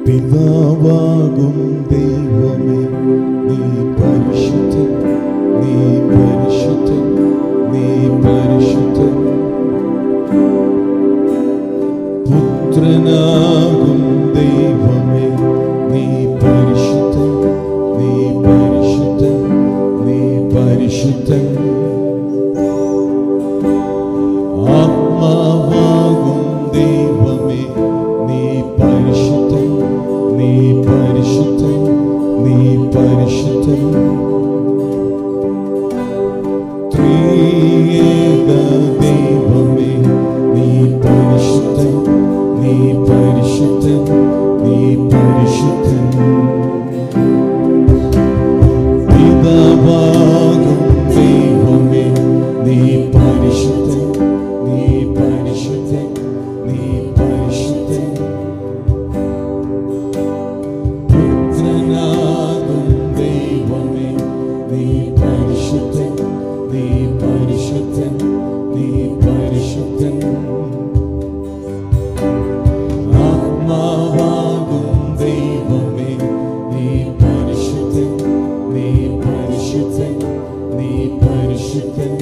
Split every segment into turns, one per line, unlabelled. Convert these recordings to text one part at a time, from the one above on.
പിതാവാകും ദൈവമേ, നീ പരിശുദ്ധൻ, നീ പരിശുദ്ധൻ, നീ പരിശുദ്ധൻ. പുത്രനാകും ദൈവമേ, നീ പരിശുദ്ധൻ, നീ പരിശുദ്ധൻ, നീ പരിശുദ്ധൻ. ആത്മാവാകും ദൈവമേ, നീ പരിശുദ്ധൻ, നീ പരിശുദ്ധൻ, നീ പരിശുദ്ധൻ. ത്രിയേക ദൈവമേ, നീ പരിശുദ്ധൻ, നീ പരിശുദ്ധൻ, നീ പരിശുദ്ധൻ. പിതാവാകും ദൈവമേ, നീ പരിശുദ്ധൻ, നീ പരിശുദ്ധൻ, നീ പരിശുദ്ധൻ. പുത്രനാകും ദൈവമേ, നീ പരിശുദ്ധൻ, നീ പരിശുദ്ധൻ, നീ പരിശുദ്ധൻ. ആത്മാവാകും ദൈവമേ, നീ പരിശുദ്ധൻ, നീ പരിശുദ്ധൻ, നീ പരിശുദ്ധൻ.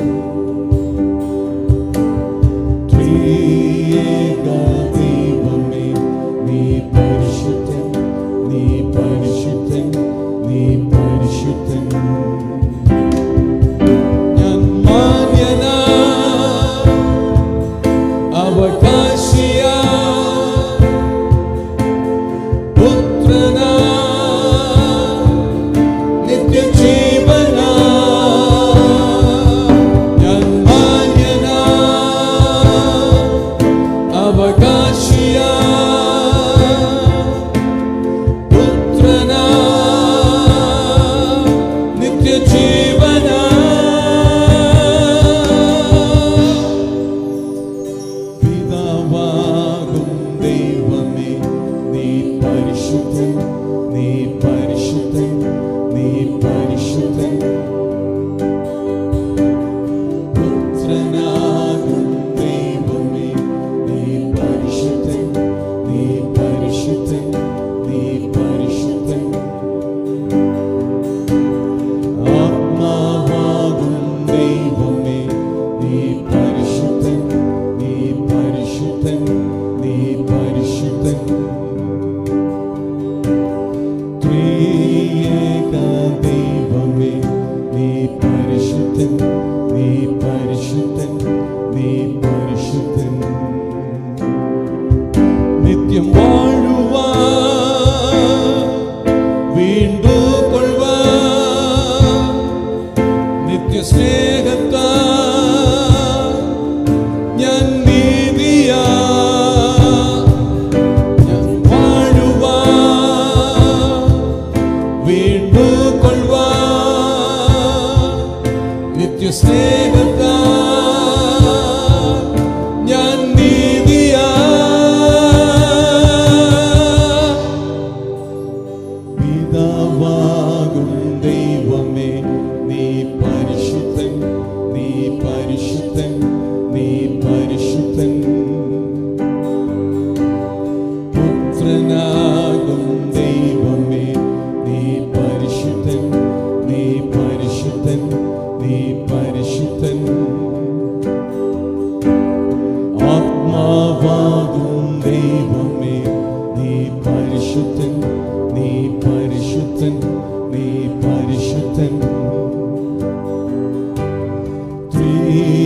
ത്രിയേക ദൈവമേ, നീ പരിശുദ്ധൻ, നീ പരിശുദ്ധൻ, നീ പരിശുദ്ധൻ. ഞാൻ മാന്യനാ, അവകാശിയാ, പുത്രനാ, നിത്യജീവനാ. ഞാൻ മാന്യനാ, അവകാശിയാ, പുത്രനാ, നിത്യജീവനാ. പിതാവാകും ദൈവമേ, നീ പരിശുദ്ധൻ, നീ പരിശുദ്ധൻ, നീ പരിശുദ്ധൻ. പുത്രനാകും ദൈവമേ, നീ പരിശുദ്ധൻ, നീ പരിശുദ്ധൻ, നീ പരിശുദ്ധൻ. ആത്മാവാകും ദൈവമേ, നീ പരിശുദ്ധൻ, നീ പരിശുദ്ധൻ, നീ പരിശുദ്ധൻ. ത്രിയേക ദൈവമേ, നീ പരിശുദ്ധൻ, നീ പരിശുദ്ധൻ, നീ പരിശുദ്ധൻ. നിത്യം വാഴുവാൻ, വീണ്ടുകൊള്ളുവാൻ, നിത്യസ്നേഹത്താൽ ഞാൻ നീതിയാ. ഞാൻ വാഴുവാൻ, വീണ്ടുകൊള്ളുവാൻ, നിത്യസ്നേഹത്താൽ ഞാൻ നീതിയാ. പിതാവാകും ദൈവമേ, നീ പരിശുദ്ധൻ, നീ പരിശുദ്ധൻ, നീ പരിശുദ്ധൻ. പുത്രനാകും ദൈവമേ, നീ പരിശുദ്ധൻ, നീ പരിശുദ്ധൻ, നീ പരിശുദ്ധൻ. ആത്മാവാകും ദൈവമേ, നീ പരിശുദ്ധൻ, നീ പരിശുദ്ധൻ, നീ പരിശുദ്ധൻ. ത്രിയേക